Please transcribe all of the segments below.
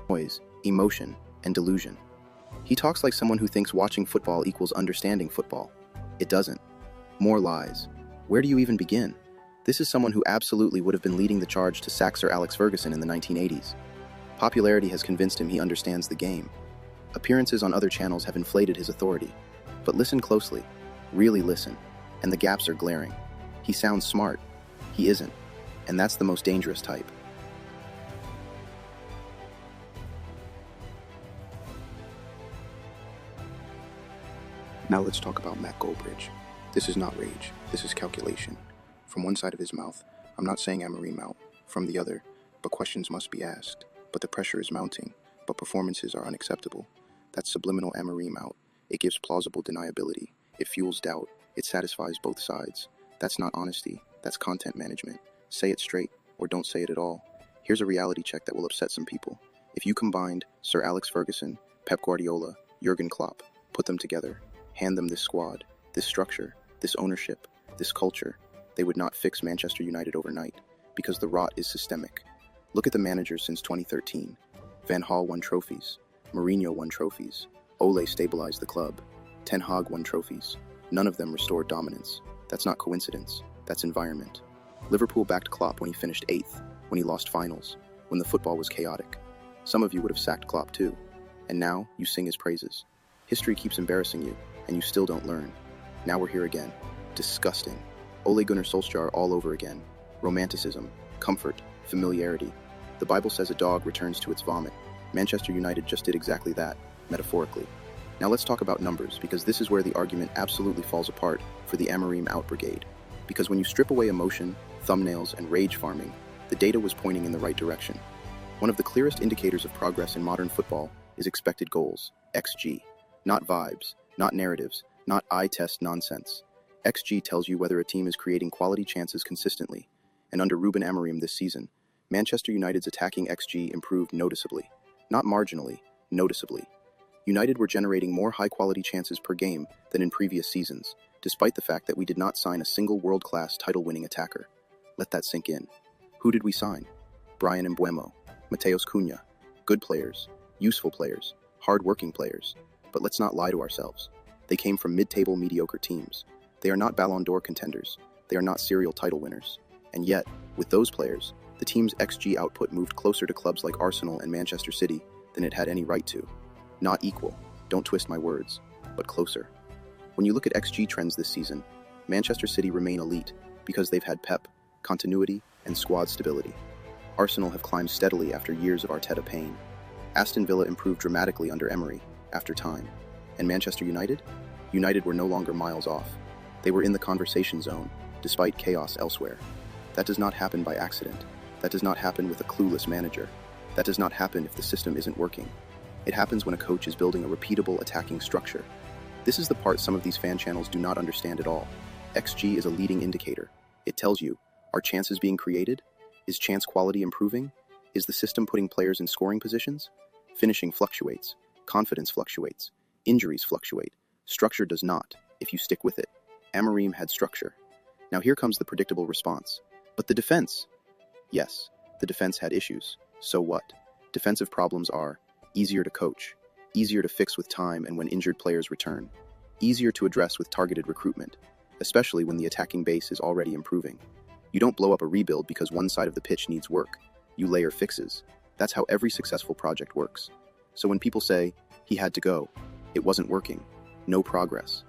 noise, emotion, and delusion. He talks like someone who thinks watching football equals understanding football. It doesn't. More lies. Where do you even begin? This is someone who absolutely would have been leading the charge to sack Sir Alex Ferguson in the 1980s. Popularity has convinced him he understands the game. Appearances on other channels have inflated his authority. But listen closely. Really listen. And the gaps are glaring. He sounds smart. He isn't. And that's the most dangerous type. Now let's talk about Matt Goldbridge. This is not rage, this is calculation. From one side of his mouth, I'm not saying Amorim out. From the other, but questions must be asked. But the pressure is mounting, but performances are unacceptable. That's subliminal Amorim out. It gives plausible deniability. It fuels doubt. It satisfies both sides. That's not honesty, that's content management. Say it straight, or don't say it at all. Here's a reality check that will upset some people. If you combined Sir Alex Ferguson, Pep Guardiola, Jurgen Klopp, put them together, hand them this squad, this structure, this ownership, this culture, they would not fix Manchester United overnight, because the rot is systemic. Look at the managers since 2013. Van Gaal won trophies. Mourinho won trophies. Ole stabilized the club. Ten Hag won trophies. None of them restored dominance. That's not coincidence. That's environment. Liverpool backed Klopp when he finished 8th, when he lost finals, when the football was chaotic. Some of you would have sacked Klopp too. And now you sing his praises. History keeps embarrassing you, and you still don't learn. Now we're here again. Disgusting. Ole Gunnar Solskjaer all over again. Romanticism, comfort, familiarity. The Bible says a dog returns to its vomit. Manchester United just did exactly that, metaphorically. Now let's talk about numbers, because this is where the argument absolutely falls apart for the Amorim out brigade. Because when you strip away emotion, thumbnails, and rage farming, the data was pointing in the right direction. One of the clearest indicators of progress in modern football is expected goals, XG. Not vibes, not narratives, not eye test nonsense. XG tells you whether a team is creating quality chances consistently. And under Ruben Amorim this season, Manchester United's attacking XG improved noticeably. Not marginally, noticeably. United were generating more high-quality chances per game than in previous seasons, despite the fact that we did not sign a single world-class title-winning attacker. Let that sink in. Who did we sign? Bryan Mbeumo, Mateus Cunha. Good players, useful players, hard-working players. But let's not lie to ourselves. They came from mid-table mediocre teams. They are not Ballon d'Or contenders. They are not serial title winners. And yet, with those players, the team's XG output moved closer to clubs like Arsenal and Manchester City than it had any right to. Not equal, don't twist my words, but closer. When you look at XG trends this season, Manchester City remain elite because they've had Pep, continuity, and squad stability. Arsenal have climbed steadily after years of Arteta pain. Aston Villa improved dramatically under Emery, after time. And Manchester United? United were no longer miles off. They were in the conversation zone, despite chaos elsewhere. That does not happen by accident. That does not happen with a clueless manager. That does not happen if the system isn't working. It happens when a coach is building a repeatable attacking structure. This is the part some of these fan channels do not understand at all. XG is a leading indicator. It tells you, are chances being created? Is chance quality improving? Is the system putting players in scoring positions? Finishing fluctuates. Confidence fluctuates. Injuries fluctuate. Structure does not, if you stick with it. Amorim had structure. Now here comes the predictable response. But the defense? Yes, the defense had issues. So what? Defensive problems are easier to coach, easier to fix with time and when injured players return, easier to address with targeted recruitment, especially when the attacking base is already improving. You don't blow up a rebuild because one side of the pitch needs work. You layer fixes. That's how every successful project works. So when people say, he had to go, it wasn't working, no progress,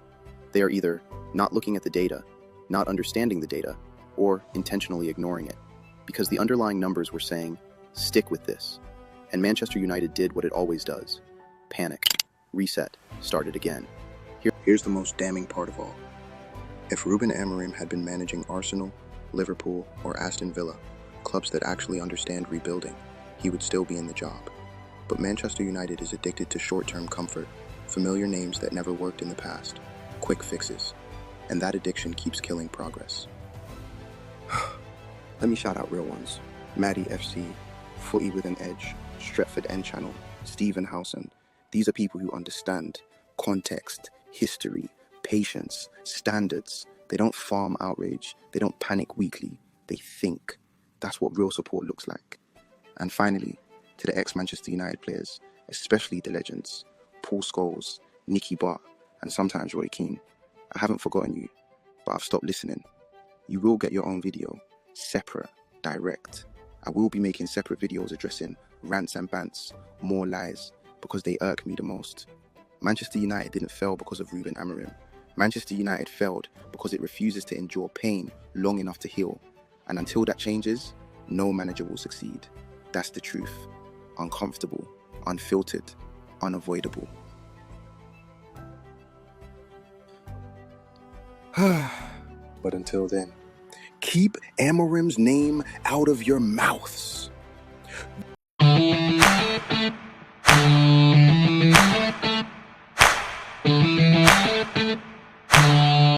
they are either not looking at the data, not understanding the data, or intentionally ignoring it. Because the underlying numbers were saying, stick with this. And Manchester United did what it always does. Panic, reset, started again. Here's the most damning part of all. If Ruben Amorim had been managing Arsenal, Liverpool, or Aston Villa, clubs that actually understand rebuilding, he would still be in the job. But Manchester United is addicted to short-term comfort, familiar names that never worked in the past, quick fixes, and that addiction keeps killing progress. Let me shout out real ones. Maddie FC, Footy with an Edge, Stretford N Channel, Stephen Howson. These are people who understand context, history, patience, standards. They don't farm outrage. They don't panic weekly. They think. That's what real support looks like. And finally, To the ex-Manchester United players, especially the legends, Paul Scholes, Nicky Butt, and sometimes Roy Keane, I haven't forgotten you, but I've stopped listening. You will get your own video, separate, direct. I will be making separate videos addressing rants and bants, more lies, because they irk me the most. Manchester United didn't fail because of Ruben Amorim. Manchester United failed because it refuses to endure pain long enough to heal. And until that changes, no manager will succeed. That's the truth. Uncomfortable, unfiltered, unavoidable. But until then, keep Amorim's name out of your mouths.